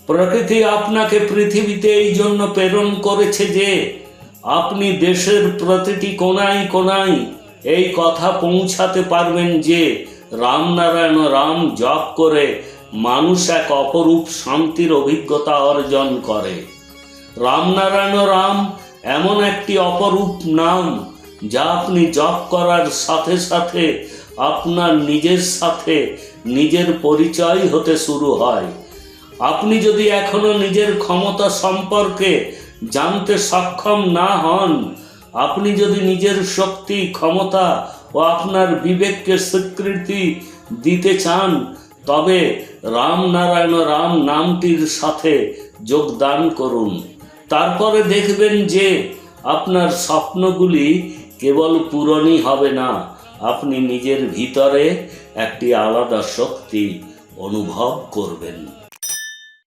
প্রকৃতি আপনাকে পৃথিবীতে এই জন্য প্রেরণ করেছে যে আপনি দেশের প্রতিটি কোনায় কোনায় এই কথা পৌঁছাতে পারবেন যে রামনারায়ণ রাম জপ করে মানুষ এক অপরূপ শান্তির অভিজ্ঞতা অর্জন করে। রামনারায়ণ রাম এমন একটি অপরূপ নাম যা আপনি জপ করার সাথে সাথে আপনার নিজের সাথে নিজের পরিচয় হতে শুরু হয়। আপনি যদি এখনো নিজের ক্ষমতা সম্পর্কে জানতে সক্ষম না হন, আপনি যদি নিজের শক্তি, ক্ষমতা ও আপনার বিবেককে স্বীকৃতি দিতে চান, তবে রামনারায়ণ রাম নামটির সাথে যোগদান করুন। তারপরে দেখবেন যে আপনার স্বপ্নগুলি কেবল পূরণই হবে না, আপনি নিজের ভিতরে একটি আলাদা শক্তি অনুভব করবেন।